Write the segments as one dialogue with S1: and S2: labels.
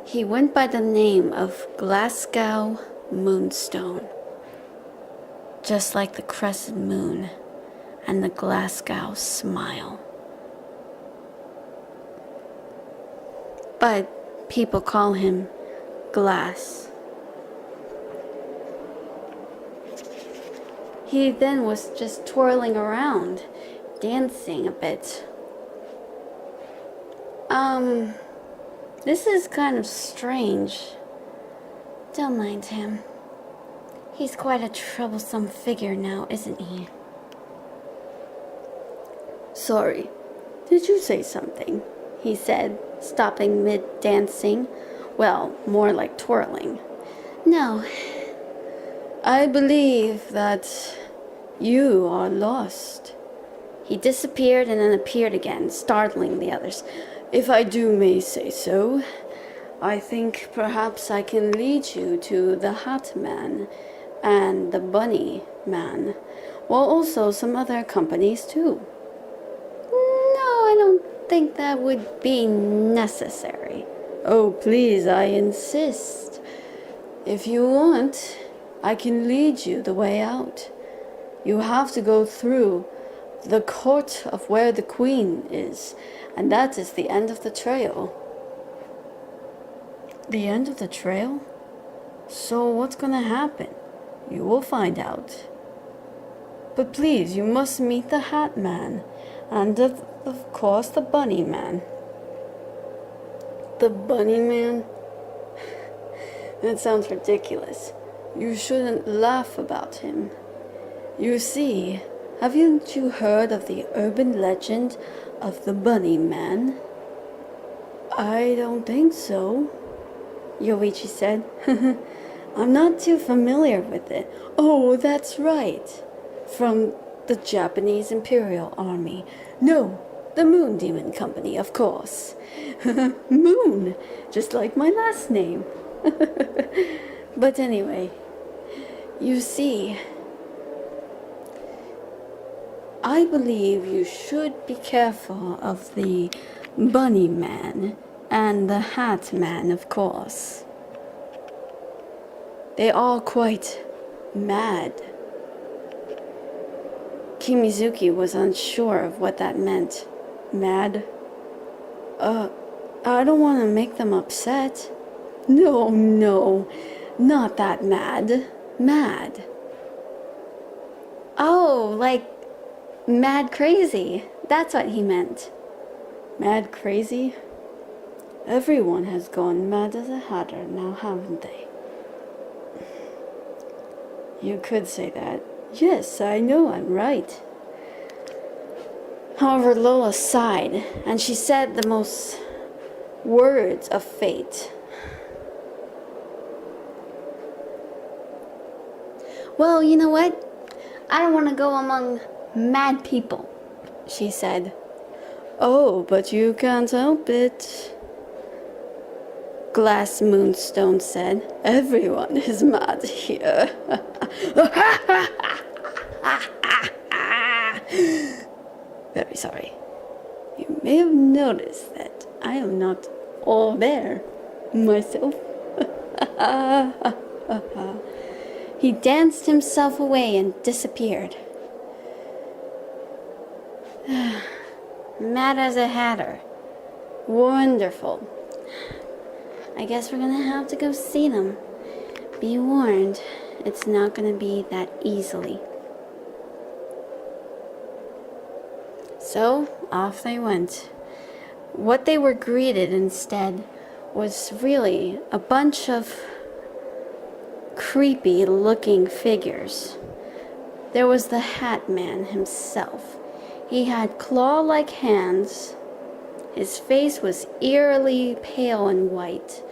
S1: He went by the name of Glasgow Moonstone, just like the crescent moon and the Glasgow smile. But people call him Glass. He then was just twirling around, dancing a bit. This is kind of strange. Don't mind him. He's quite a troublesome figure now, isn't he? Sorry, did you say something? He said, stopping mid-dancing. Well, more like twirling. No. I believe that you are lost. He disappeared and then appeared again, startling the others. If I do may say so, I think perhaps I can lead you to the Hat Man and the Bunny Man, well, also some other companies too. No, I don't think that would be necessary. Oh, please, I insist. If you want, I can lead you the way out. You have to go through the court of where the queen is, and that is the end of the trail. The end of the trail? So what's gonna happen? You will find out. But please, you must meet the Hat Man, and of course the Bunny Man. The Bunny Man? That sounds ridiculous. You shouldn't laugh about him. You see, haven't you heard of the urban legend of the Bunny Man? I don't think so, Yoichi said. I'm not too familiar with it. Oh, that's right. From the Japanese Imperial Army. No, the Moon Demon Company, of course. Moon, just like my last name. But anyway, you see, I believe you should be careful of the Bunny Man and the Hat Man, of course. They are quite mad. Kimizuki was unsure of what that meant. Mad? I don't want to make them upset. No, not that mad. Mad. Oh, like mad crazy. That's what he meant. Mad crazy? Everyone has gone mad as a hatter now, haven't they? You could say that. Yes, I know I'm right. However, Lola sighed, and she said the most words of fate. Well, you know what? I don't want to go among mad people, she said. Oh, but you can't help it, Glass Moonstone said. Everyone is mad here. Very sorry. You may have noticed that I am not all there myself. He danced himself away and disappeared. Mad as a hatter. Wonderful. I guess we're gonna have to go see them. Be warned, it's not gonna be that easily. So, off they went. What they were greeted instead was really a bunch of creepy looking figures. There was the Hat Man himself. He had claw-like hands. His face was eerily pale and white.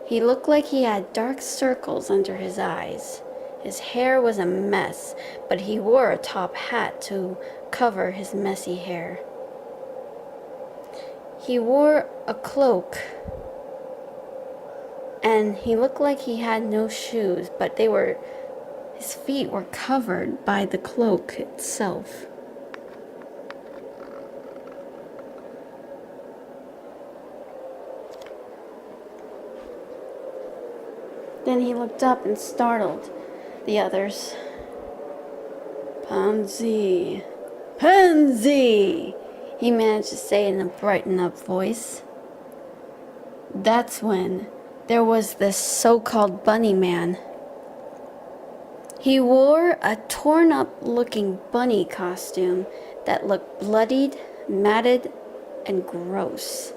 S1: He looked like he had dark circles under his eyes. His hair was a mess, but he wore a top hat to cover his messy hair. He wore a cloak, and he looked like he had no shoes, but his feet were covered by the cloak itself. Then he looked up and startled the others. Pansy! Pansy! He managed to say in a brightened up voice. That's when there was this so-called bunny man. He wore a torn up looking bunny costume that looked bloodied, matted, and gross.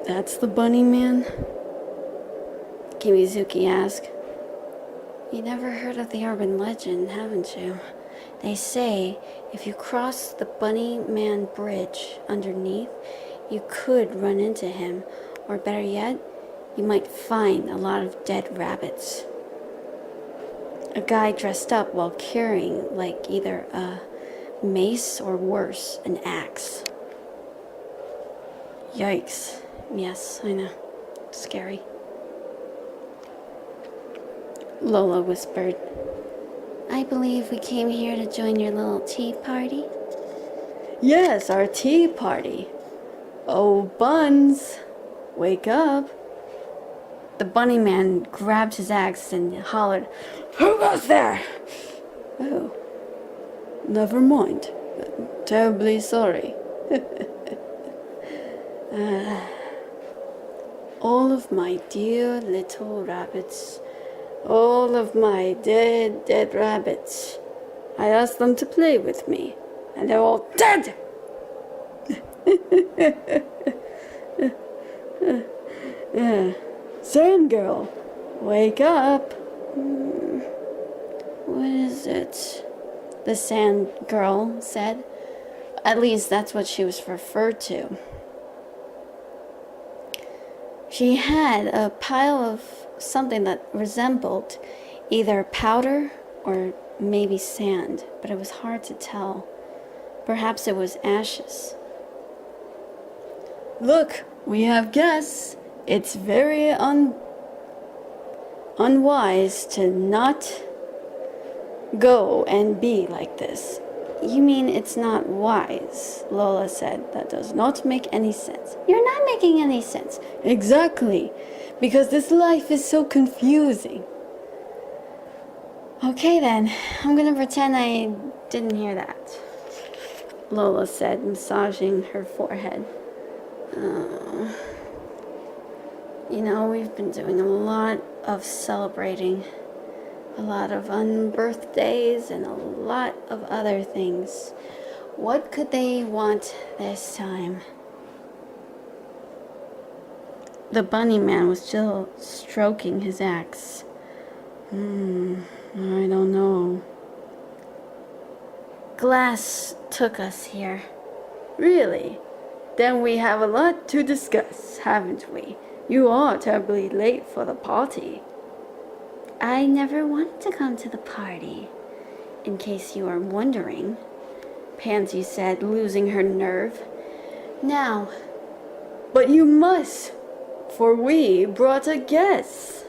S1: That's the bunny man? Kimizuki asked. You never heard of the urban legend, haven't you? They say if you cross the Bunny Man Bridge underneath, you could run into him, or better yet, you might find a lot of dead rabbits. A guy dressed up while carrying like either a mace or worse, an axe. Yikes. Yes, I know. Scary. Lola whispered. I believe we came here to join your little tea party. Yes, our tea party. Oh, Buns, wake up. The bunny man grabbed his axe and hollered, Who goes there? Oh, never mind. Terribly sorry. All of my dear little rabbits. All of my dead rabbits. I asked them to play with me, and they're all dead! Sand girl, wake up. What is it? The sand girl said. At least that's what she was referred to. She had a pile of something that resembled either powder or maybe sand, but it was hard to tell. Perhaps it was ashes. Look, we have guests. It's very unwise to not go and be like this. You mean it's not wise? Lola said. That does not make any sense. You're not making any sense. Exactly. Because this life is so confusing. Okay then, I'm gonna pretend I didn't hear that. Lola said, massaging her forehead. You know, we've been doing a lot of celebrating. A lot of unbirthdays and a lot of other things. What could they want this time? The bunny man was still stroking his axe. I don't know. Glass took us here. Really? Then we have a lot to discuss, haven't we? You are terribly late for the party. I never wanted to come to the party, in case you are wondering, Pansy said, losing her nerve. Now, but you must, for we brought a guest.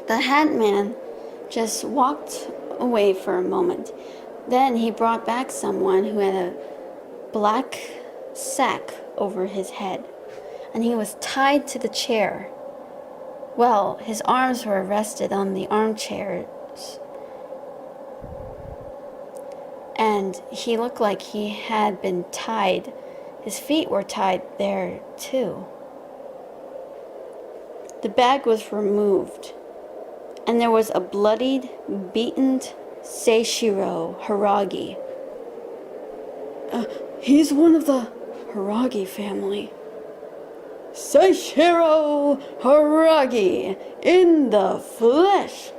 S1: The hat man just walked away for a moment. Then he brought back someone who had a black sack over his head, and he was tied to the chair. Well, his arms were rested on the armchairs, and he looked like he had been tied. His feet were tied there, too. The bag was removed, and there was a bloodied, beaten Seishiro Haragi. He's one of the Haragi family. Seishiro Haragi in the flesh.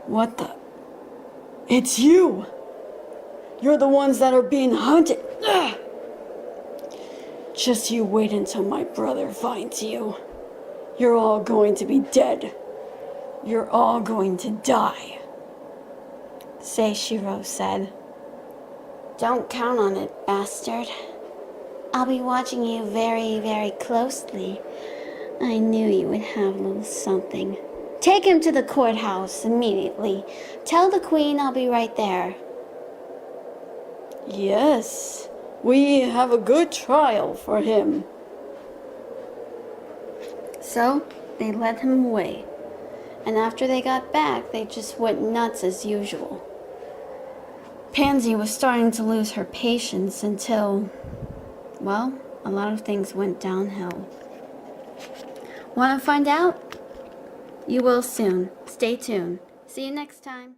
S1: What the? It's you. You're the ones that are being hunted. Just you wait until my brother finds you. You're all going to be dead. You're all going to die. Seishiro said. Don't count on it, bastard. I'll be watching you very, very closely. I knew you would have a little something. Take him to the courthouse immediately. Tell the queen I'll be right there. Yes, we have a good trial for him. So they led him away. And after they got back, they just went nuts as usual. Pansy was starting to lose her patience until, well, a lot of things went downhill. Want to find out? You will soon. Stay tuned. See you next time.